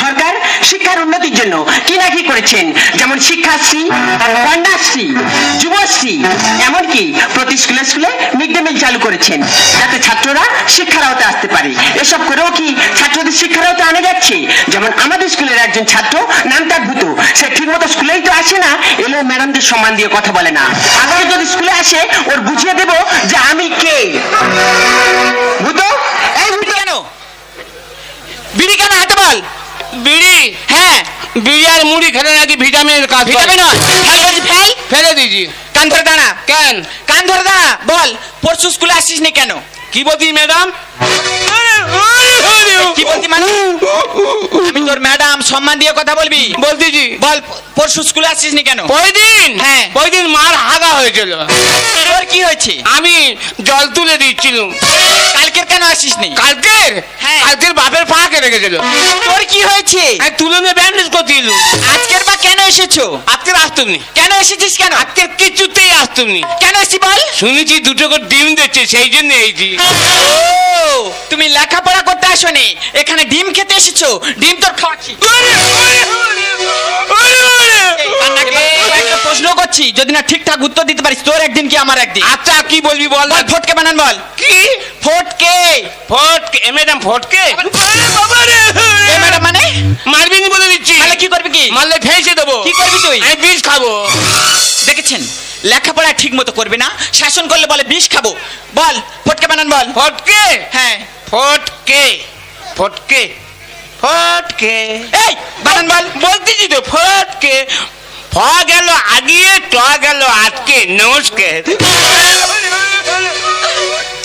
সরকার শিক্ষার উন্নতির জন্য কি না কি করেছেন, যেমন শিক্ষাশ্রী, কন্যাশ্রী, যুবশ্রী, এমনকি প্রতি স্কুলে স্কুলে মিড ডে মিল চালু করেছেন যাতে ছাত্ররা শিক্ষার আওতায় আসতে পারে। এসব করেও কি ছাত্রদের শিক্ষার আওতায় আনা যাচ্ছে? যেমন আমাদের স্কুলের একজন ছাত্র নাম তার ভূতু, সে ঠিক মতো স্কুলেই তো আসে না, এলে ম্যাডামদের সম্মান দিয়ে কথা বলে না। আগামী যদি স্কুলে আসে ওর বুঝিয়ে দেব যে আমি কে। ভূতু, এই ভূতু কেন বিড়ি কেন হাতে বল? বিড়ি? হ্যাঁ, বিড়ি আর মুড়ি খেলে নাকি ভিটামিনের কাজ? ভিটামিন নয়, ফেল বলছি, ফেল। ফেলে দিয়েছি। কান ধরে দাঁড়া। কেন? কান ধরে দাঁড়া। বল, পরশু স্কুলে আসিস নি কেন? কি বলছি ম্যাডাম? কি বলছি মানে? আমি তোর ম্যাডাম, সম্মান দিয়ে কথা বলবি। বলতেছি। বল, পরশু স্কুলে আসিস নি কেন? ওই দিন? হ্যাঁ। ওই দিন মার হাগা হয়েছিল। তোর কি হয়েছে? আমি জল তুলে দিচ্ছিলাম। কালকের কেন আসিস নি? কালকের? হ্যাঁ। কালকের বাপের পা কেটে গেছিল। তোর কি হয়েছে? আমি তুলে নিয়ে ব্যান্ডেজ করছিল। আজকের বা কেন এসেছো? আজকে আসতুমনি। কেন এসেছিস? কেন আজকে কিছুতেই আসতুমনি। কেন এসেছি বল? শুনেছি দুটো করে ডিম দিচ্ছে, সেই জন্য এইছি। তুমি লেখাপড়া করতে আসোনি, এখানে ডিম খেতে এসেছো। ডিম তোর খাওয়াচ্ছি। একটা প্রশ্ন করছি, যদি না ঠিকঠাক উত্তর দিতে পারিস তোর একদিন কি আমার একদিন। আচ্ছা কি বলবি বল? বল, ফটকে বানান বল। কি ফটকে? ফটকে? ম্যাডাম ফটকে? এ ম্যাডাম মানে? মারবি নি বলে দিচ্ছি। তাহলে কি করবি? কি মারলে ফেঁসে দেবো। কি করবি তুই? আমি বিষ খাবো। দেখেছেন, লেখাপড়া ঠিক মতো করবে না, শাসন করলে বলে বিষ খাবো। বল, ফটকে বানান বল। ফটকে? হ্যাঁ। ফটকে ফটকে ফটকে। এই বানান বল। বলতেছি তো ফটকে। ফ গেল আগিয়ে, ট গেল আজকে। নমস্কার।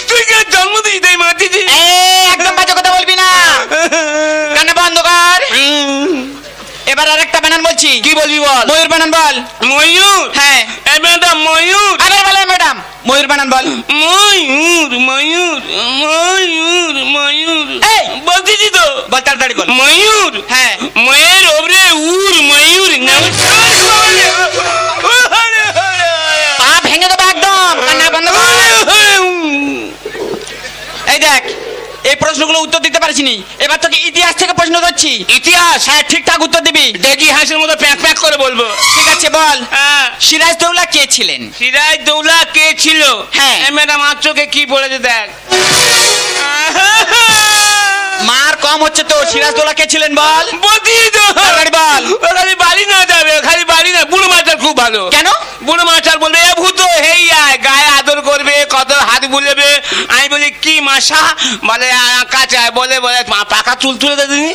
তুই কে জন্ম দিস তাই মাতিছি? একদম বাজে কথা বলবি না, কান্না বন্ধ কর। এবার আরেকটা বানান বলছি। কি বলবি বল? ময়ূর বানান বল। ময়ূর? হ্যাঁ। ম্যাডাম ময়ূর। আবার বলে ম্যাডাম। ময়ূর বানান বল। ময়ূর ময়ূর ময়ূর ময়ূর। এই বলতেছি তো। বল, তাড়াতাড়ি বল। ময়ূর? হ্যাঁ। ময়ের ওপরে উর ময়ূর। পা ভেঙে দেবো একদম, কান্না বন্ধ কর। এই দেখ, এই প্রশ্নগুলো উত্তর দিতে পারছিনি, এবার তোকে ইতিহাস থেকে প্রশ্ন করছি। ইতিহাস? হ্যাঁ, ঠিকঠাক উত্তর দিবি। দেখি হাঁসের মতো প্যাক প্যাক করে বলবো। ঠিক আছে বল। হ্যাঁ। সিরাজদৌল্লা কে ছিলেন? সিরাজদৌল্লা কে ছিল? হ্যাঁ। ম্যাডাম আর চোখে কি পড়েছে দেখ। মার কম হচ্ছে তো, সিরাজদৌল্লা কে ছিলেন বল। বলছি তো। তাড়াতাড়ি বল। খালি বাড়ি না যাবে, খালি বাড়ি না। বুড়ো মাস্টার খুব ভালো। কেন? বুড়ো মাস্টার বলবে এ ভূত হেই আয়, গায়ে আদর করবে, কত হাত বুলেবে। আমি বলি কি মাসা? বলে কাঁচা। বলে বলে পাকা চুল তুলে দিনি।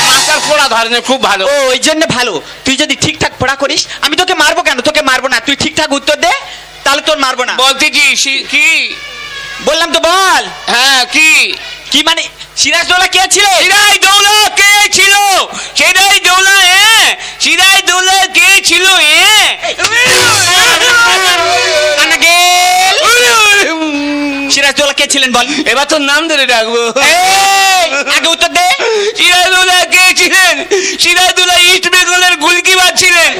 মাস্টার পড়া ধরেন খুব ভালো। ও, ওই জন্য ভালো। তুই যদি ঠিকঠাক পড়া করিস, আমি তোকে মারবো কেন? তোকে মারবো না, তুই ঠিকঠাক উত্তর দে, তাহলে তোর মারবো না। বলতেছি কি? বললাম তো বল। হ্যাঁ কি? কি মানে? সিরাজদৌল্লা কে ছিল? সিরাজদৌল্লা কে ছিল? সিরাজদৌল্লা সিরাজদৌল্লা কে ছিল? সিরাজদৌল্লা কে ছিলেন বল। এবার তোর নাম ধরে ডাকবো। আগে উত্তর দে। সিরাজদৌল্লা কে ছিলেন? সিরাজদৌল্লা ইস্ট বেঙ্গলের গোলকিপার ছিলেন।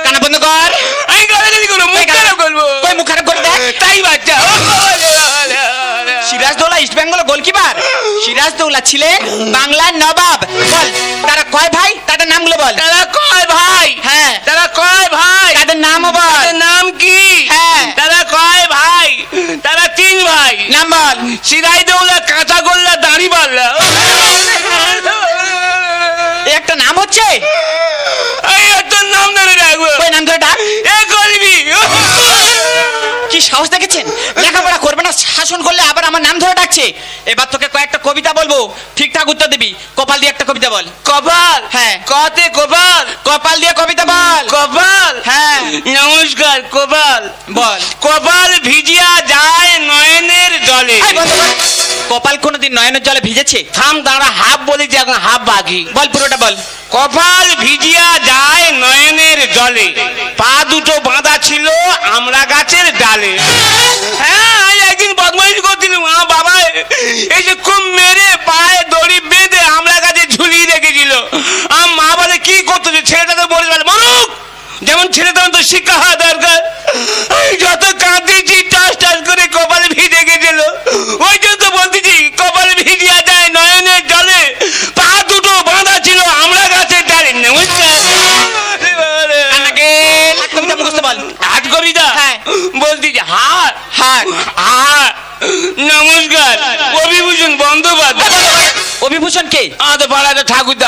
কানা বন্ধ কর। আমি গালাগালি করবো, মুখ খারাপ করবো। তুই মুখ খারাপ করে দেখ। তাই বাচ্চা। সিরাজদৌল্লা ইস্ট বেঙ্গল গোলকিপার? সিরাজদৌল্লা ছিলেন বাংলার নবাব। বল, তারা কয় ভাই? তাদের নামগুলো বল। তারা কয় ভাই? হ্যাঁ। তারা কয় ভাই? তাদের নামও বল। তাদের নাম কি? হ্যাঁ। তারা কয় ভাই? তারা 3 ভাই। নাম বল। সিরাজদৌল্লা, কাঁচাগোল্লা, দাড়িপাল্লা। একটা নাম হচ্ছে। তোর নাম ধরে ডাকবো। ওই নাম ধরে ডাক। এ করবি? কি সাহস দেখেছেন? লেখাপড়া করবে না, শাসন করলে আবার আমার নাম ধরে ডাকছে। এবার তোকে কয়েকটা কবিতা বলবো, ঠিকঠাক উত্তর দিবি। কপাল দিয়ে একটা কবিতা বল। কপাল? হ্যাঁ। কতে কপাল? কপাল দিয়ে কবিতা বল। কপাল? হ্যাঁ। নমস্কার। কপাল বল। কপাল ভিজিয়া যায় নয়নের জলে। এই বল, বল। কপাল কোনোদিন নয়নের জলে ভিজেছে? থাম দাঁড়া, হাফ বলেছি এখন হাফ বাকি। বল, পুরোটা বল। কপাল ভিজিয়া যায় নয়নের জলে, পা দুটো বাঁধা ছিল আমরা গাছের ডালে। হ্যাঁ, একদিন বদমাইশি করছিলাম, আমার বাবা এসে খুব মেরে পায়ে দড়ি বেঁধে আমরা গাছে ঝুলিয়ে রেখেছিল। আমার মা বলে কি করতেছে? ছেলেটা তো বলে মরুক, যেমন ছেলে তখন তো শিক্ষা হওয়া দরকার। যত কাঁদিয়েছি টাস টাস করে কপাল ভিজে গেছিল। ওই জন্য তো বলতেছি কপাল ভিজিয়া যায় নয়নের জলে, কে? আমাদের পাড়ায় একটা ঠাকুরদা।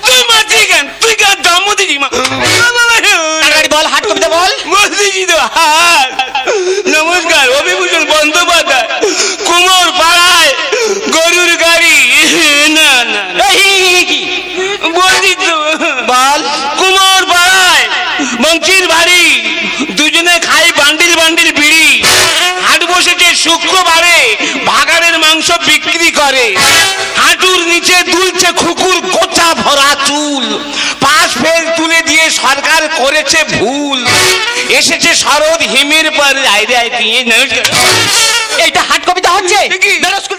তুই মারছিস কেন? তুই কেন জন্ম দিছিস? বল, হাট কবিতা বল। বলতেছি তো হাত। নমস্কার, অভিভূষণ বন্দ্যোপাধ্যায়, কুমোর পাড়ায় গরুর গাড়ি। না না বলছি তো, বল। কুমোর পাড়ায় বংশীর বাড়ি, দুজনে খাই বান্ডিল বান্ডিল বিড়ি। হাট বসেছে শুক্রবারে, ভাগাড়ের মাংস বিক্রি করে। হাঁটুর নিচে দুলছে খুকুর গোছা ভরা চুল। পাশ ফেল তুলে দিয়ে সরকার করেছে ভুল। এসেছে শরৎ হিমের পর। এইটা হাট কবিতা হচ্ছে? কি? দাঁড়া, স্কুল